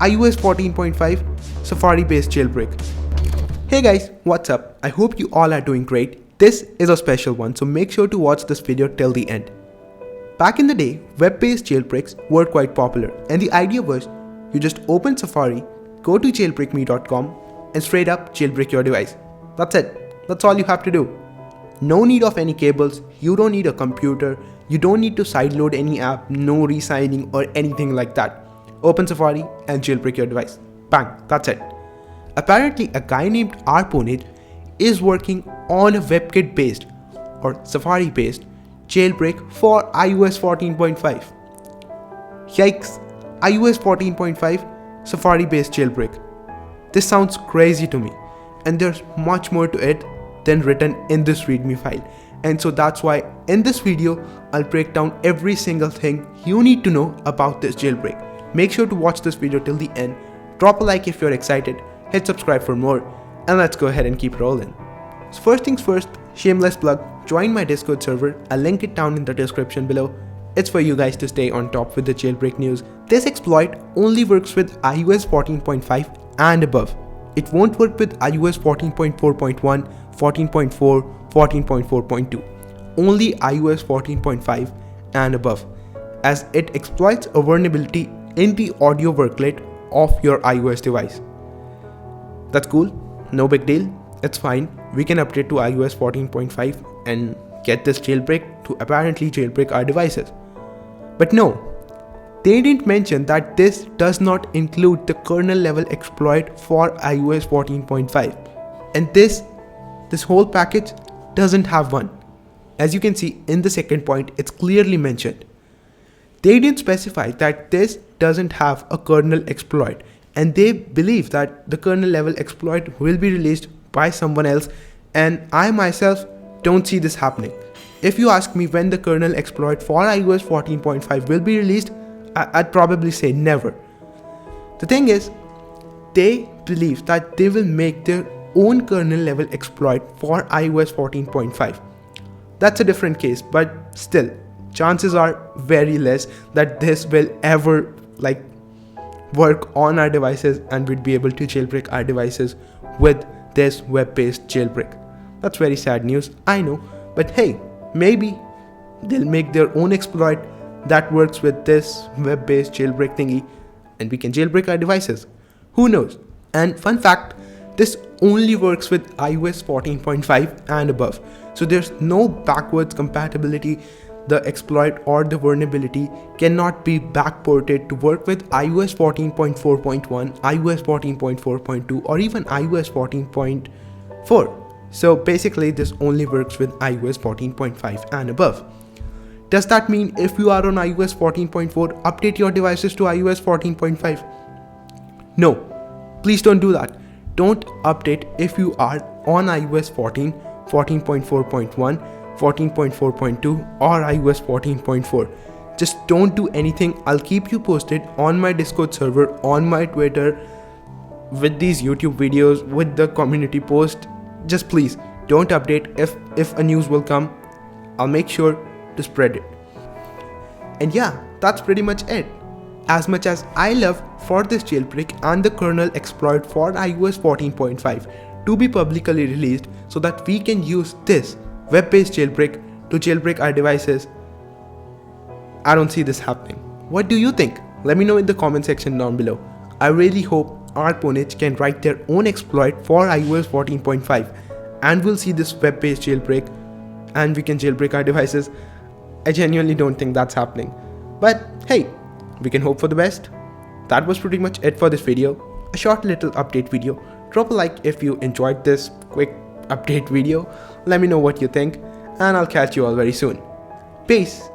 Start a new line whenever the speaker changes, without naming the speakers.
iOS 14.5 Safari based jailbreak. Hey guys, what's up? I hope you all are doing great. This is a special one, so make sure to watch this video till the end. Back in the day, web-based jailbreaks were quite popular, and the idea was you just open Safari, go to jailbreakme.com and straight up jailbreak your device. That's it. That's all you have to do. No need of any cables, you don't need a computer, you don't need to sideload any app, no re-signing or anything like that. Open Safari and jailbreak your device. Bang, that's it. Apparently, a guy named RPwnage is working on a WebKit based or Safari based jailbreak for iOS 14.5. Yikes, iOS 14.5 Safari based jailbreak. This sounds crazy to me, and there's much more to it than written in this readme file. And so that's why in this video, I'll break down every single thing you need to know about this jailbreak. Make sure to watch this video till the end, drop a like if you're excited, hit subscribe for more, and let's go ahead and keep rolling. So first things first, shameless plug, join my Discord server, I'll link it down in the description below. It's for you guys to stay on top with the jailbreak news. This exploit only works with iOS 14.5 and above. It won't work with iOS 14.4.1, 14.4, 14.4.2. Only iOS 14.5 and above, as it exploits a vulnerability in the audio worklet of your iOS device. That's cool, no big deal, it's fine. We can update to iOS 14.5 and get this jailbreak to apparently jailbreak our devices. But no, they didn't mention that this does not include the kernel level exploit for iOS 14.5. And this whole package doesn't have one. As you can see in the second point, it's clearly mentioned. They didn't specify that this doesn't have a kernel exploit, and they believe that the kernel level exploit will be released by someone else, and I myself don't see this happening. If you ask me when the kernel exploit for iOS 14.5 will be released, I'd probably say never. The thing is, they believe that they will make their own kernel level exploit for iOS 14.5. That's a different case, but still, chances are very less that this will ever work on our devices and we'd be able to jailbreak our devices with this web-based jailbreak. That's very sad news, I know, but hey, maybe they'll make their own exploit that works with this web-based jailbreak thingy and we can jailbreak our devices. Who knows? And fun fact, this only works with iOS 14.5 and above. So there's no backwards compatibility. The exploit or the vulnerability cannot be backported to work with iOS 14.4.1, iOS 14.4.2 or even iOS 14.4. So basically this only works with iOS 14.5 and above. Does that mean if you are on iOS 14.4, update your devices to iOS 14.5? No, please don't do that. Don't update if you are on iOS 14, 14.4.1, 14.4.2 or iOS 14.4. Just don't do anything. I'll keep you posted on my Discord server, on my Twitter, with these YouTube videos, with the community post. Just please don't update. If a news will come, I'll make sure to spread it. And yeah, that's pretty much it. As much as I love for this jailbreak and the kernel exploit for iOS 14.5 to be publicly released so that we can use this web-based jailbreak to jailbreak our devices, I don't see this happening. What do you think? Let me know in the comment section down below. I really hope RPwnage can write their own exploit for iOS 14.5 and we'll see this web-based jailbreak and we can jailbreak our devices. I genuinely don't think that's happening. But hey, we can hope for the best. That was pretty much it for this video. A short little update video. Drop a like if you enjoyed this quick update video. Let me know what you think and I'll catch you all very soon. Peace.